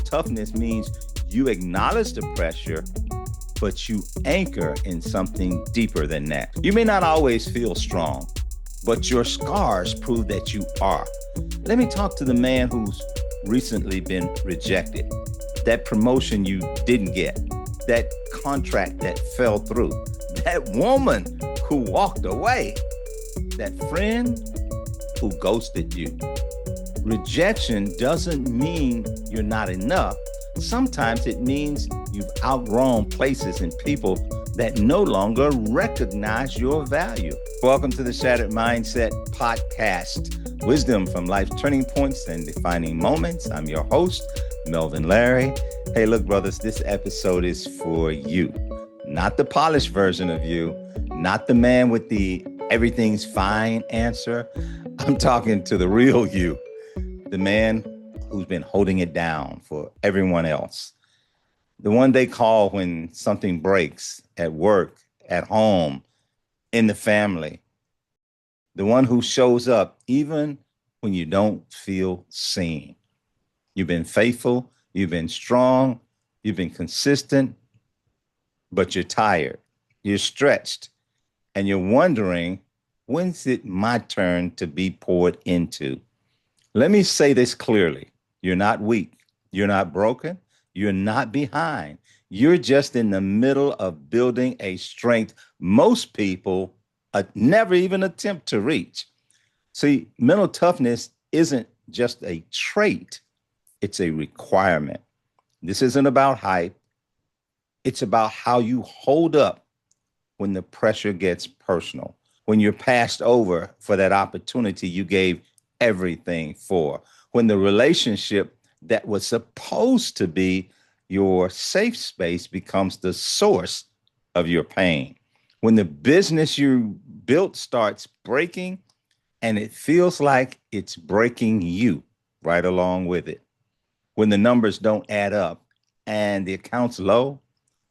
toughness means you acknowledge the pressure, but you anchor in something deeper than that. You may not always feel strong, but your scars prove that you are. Let me talk to the man who's recently been rejected, that promotion you didn't get, that contract that fell through, that woman who walked away, that friend who ghosted you. Rejection doesn't mean you're not enough. Sometimes it means you've outgrown places and people that no longer recognize your value. Welcome to the Shattered Mindset Podcast, wisdom from life's turning points and defining moments. I'm your host, Melvin Larry. Hey, look, brothers, this episode is for you, not the polished version of you, not the man with the everything's fine answer. I'm talking to the real you, the man who's been holding it down for everyone else. The one they call when something breaks at work, at home, in the family. The one who shows up even when you don't feel seen. You've been faithful, you've been strong, you've been consistent, but you're tired, you're stretched, and you're wondering, when's it my turn to be poured into? Let me say this clearly. You're not weak. You're not broken. You're not behind. You're just in the middle of building a strength most people never even attempt to reach. See, mental toughness isn't just a trait. It's a requirement. This isn't about hype. It's about how you hold up when the pressure gets personal, when you're passed over for that opportunity you gave everything for, when the relationship that was supposed to be your safe space becomes the source of your pain, when the business you built starts breaking and it feels like it's breaking you right along with it, when the numbers don't add up and the account's low,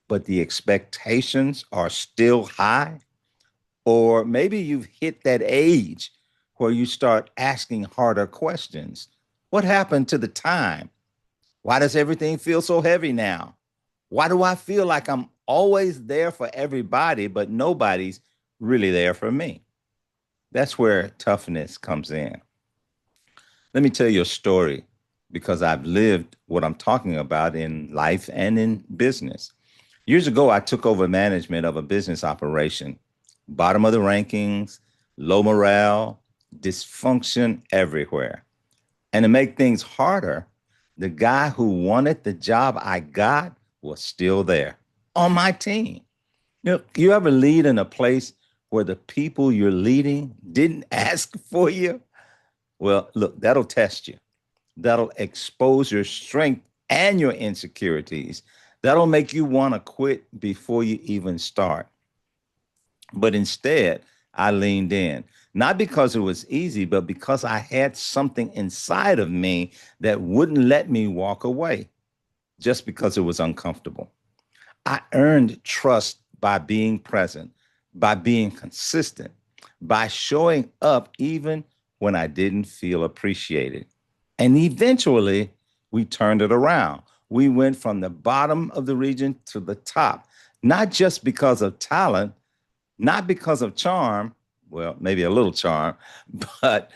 but the expectations are still high, or maybe you've hit that age where you start asking harder questions. What happened to the time? Why does everything feel so heavy now? Why do I feel like I'm always there for everybody, but nobody's really there for me? That's where toughness comes in. Let me tell you a story because I've lived what I'm talking about in life and in business. Years ago, I took over management of a business operation, bottom of the rankings, low morale, dysfunction everywhere. And to make things harder, the guy who wanted the job I got was still there on my team. You ever lead in a place where the people you're leading didn't ask for you? Well, look, that'll test you. That'll expose your strength and your insecurities. That'll make you want to quit before you even start. But instead, I leaned in, not because it was easy, but because I had something inside of me that wouldn't let me walk away just because it was uncomfortable. I earned trust by being present, by being consistent, by showing up even when I didn't feel appreciated. And eventually, we turned it around. We went from the bottom of the region to the top, not just because of talent, not because of charm, well, maybe a little charm, but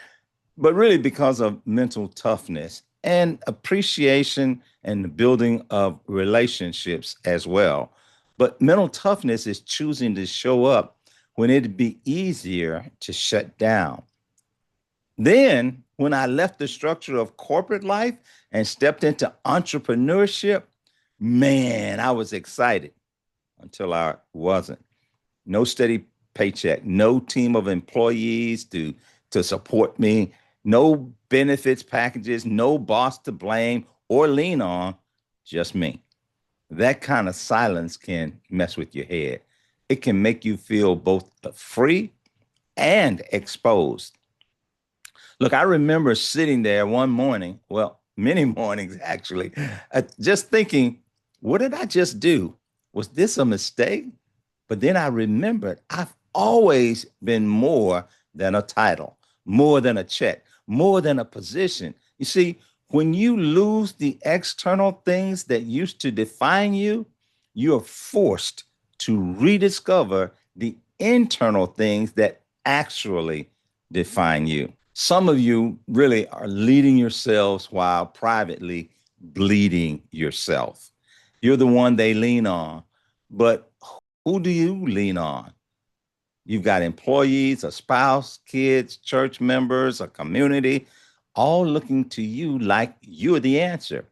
really because of mental toughness and appreciation and the building of relationships as well. But mental toughness is choosing to show up when it'd be easier to shut down. Then, when I left the structure of corporate life and stepped into entrepreneurship, man, I was excited until I wasn't. No steady paycheck, no team of employees to support me, no benefits packages, no boss to blame or lean on, just me. That kind of silence can mess with your head. It can make you feel both free and exposed. Look, I remember sitting there one morning, well, many mornings actually, just thinking, what did I just do? Was this a mistake? But then I remembered I've always been more than a title, more than a check, more than a position. You see, When you lose the external things that used to define you, you are forced to rediscover the internal things that actually define you. Some of you really are leading yourselves while privately bleeding yourself. You're the one they lean on, but who do you lean on? You've got employees, a spouse, kids, church members, a community, all looking to you like you're the answer.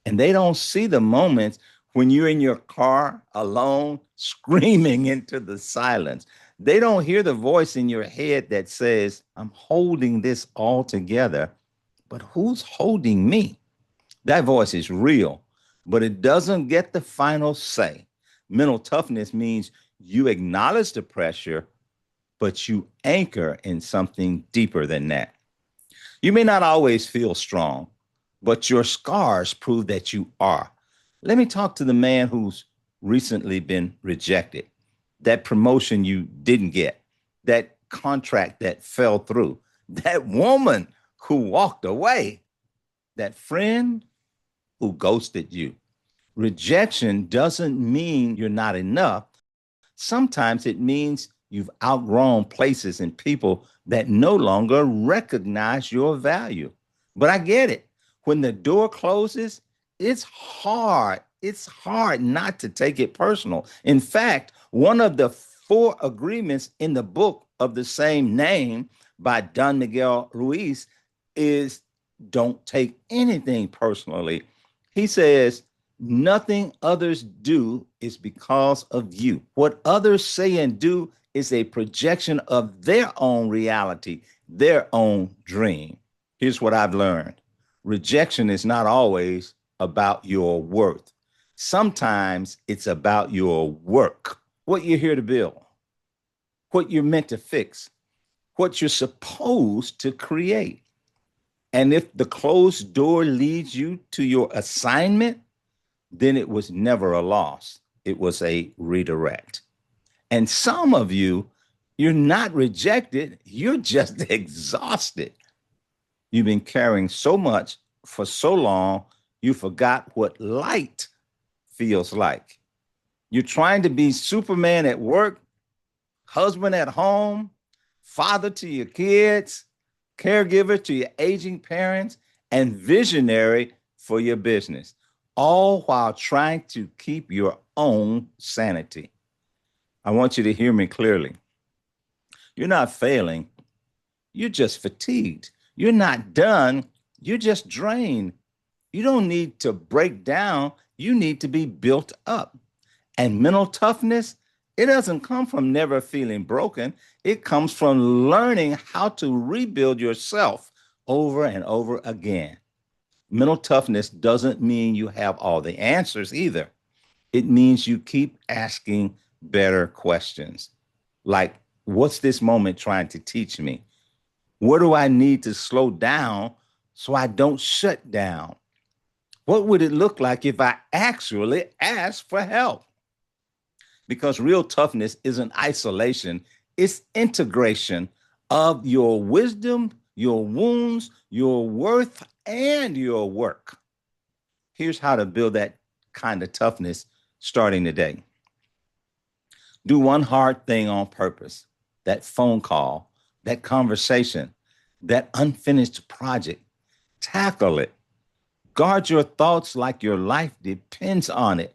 And they don't see the moments when you're in your car alone, screaming into the silence. They don't hear the voice in your head that says, I'm holding this all together, but who's holding me? That voice is real, but it doesn't get the final say. Mental toughness means you acknowledge the pressure, but you anchor in something deeper than that. You may not always feel strong, but your scars prove that you are. Let me talk to the man who's recently been rejected, that promotion you didn't get, that contract that fell through, that woman who walked away, that friend who ghosted you. Rejection doesn't mean you're not enough. Sometimes it means you've outgrown places and people that no longer recognize your value. But I get it. When the door closes, it's hard. It's hard not to take it personal. In fact, one of the 4 agreements in the book of the same name by Don Miguel Ruiz is don't take anything personally. He says, nothing others do is because of you. What others say and do is a projection of their own reality, their own dream. Here's what I've learned. Rejection is not always about your worth. Sometimes it's about your work, what you're here to build, what you're meant to fix, what you're supposed to create. And if the closed door leads you to your assignment, then it was never a loss. It was a redirect. And some of you, you're not rejected, you're just exhausted. You've been carrying so much for so long, you forgot what light feels like. You're trying to be Superman at work, husband at home, father to your kids, caregiver to your aging parents, and visionary for your business, all while trying to keep your own sanity. I want you to hear me clearly. You're not failing. You're just fatigued. You're not done. You're just drained. You don't need to break down. You need to be built up. And mental toughness, it doesn't come from never feeling broken. It comes from learning how to rebuild yourself over and over again. Mental toughness doesn't mean you have all the answers either. It means you keep asking better questions. Like, what's this moment trying to teach me? What do I need to slow down so I don't shut down? What would it look like if I actually asked for help? Because real toughness isn't isolation, it's integration of your wisdom, your wounds, your worth, and your work. Here's how to build that kind of toughness starting today. Do one hard thing on purpose, that phone call, that conversation, that unfinished project. Tackle it. Guard your thoughts like your life depends on it,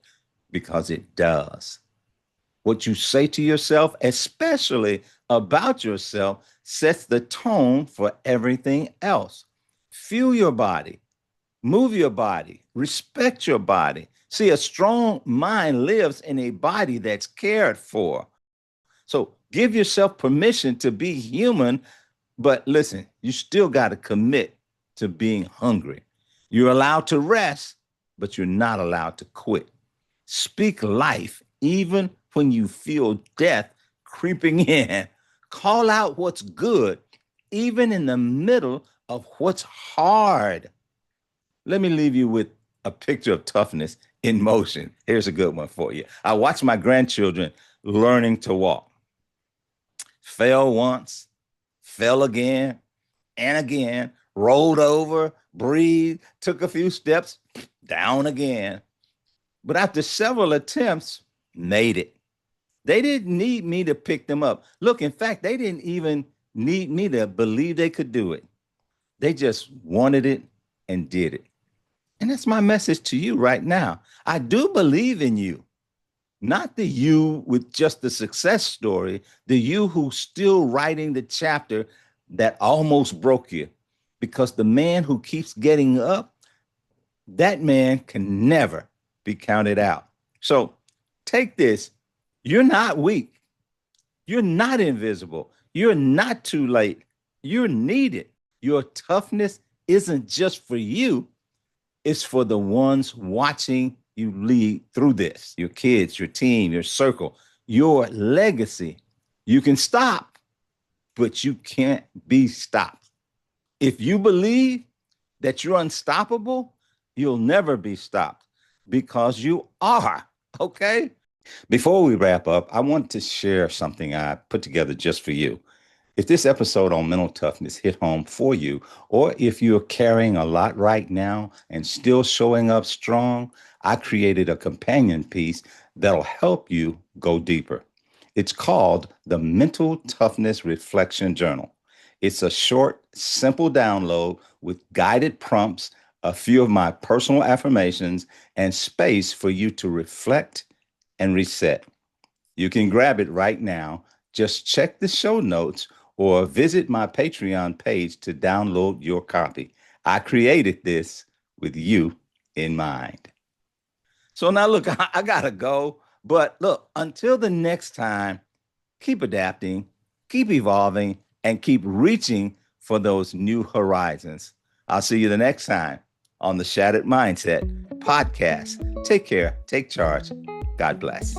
because it does. What you say to yourself, especially about yourself, sets the tone for everything else. Fuel your body, move your body, respect your body. See, a strong mind lives in a body that's cared for. So give yourself permission to be human, but listen, you still got to commit to being hungry. You're allowed to rest, but you're not allowed to quit. Speak life even when you feel death creeping in. Call out what's good, even in the middle of what's hard. Let me leave you with a picture of toughness in motion. Here's a good one for you. I watch my grandchildren learning to walk. Fell once, fell again and again, rolled over, breathed, took a few steps, down again. But after several attempts, made it. They didn't need me to pick them up. Look, in fact, they didn't even need me to believe they could do it. They just wanted it and did it. And that's my message to you right now. I do believe in you, not the you with just the success story, the you who's still writing the chapter that almost broke you. Because the man who keeps getting up, that man can never be counted out. So take this. You're not weak. You're not invisible. You're not too late. You're needed. Your toughness isn't just for you, it's for the ones watching you lead through this, your kids, your team, your circle, your legacy. You can stop, but you can't be stopped. If you believe that you're unstoppable, you'll never be stopped because you are, okay? Before we wrap up, I want to share something I put together just for you. If this episode on mental toughness hit home for you, or if you're carrying a lot right now and still showing up strong, I created a companion piece that'll help you go deeper. It's called the Mental Toughness Reflection Journal. It's a short, simple download with guided prompts, a few of my personal affirmations, and space for you to reflect and reset. You can grab it right now. Just check the show notes or visit my Patreon page to download your copy. I created this with you in mind. So now look, I gotta go. But look, until the next time, keep adapting, keep evolving, and keep reaching for those new horizons. I'll see you the next time on the Shattered Mindset podcast. Take care, take charge. God bless.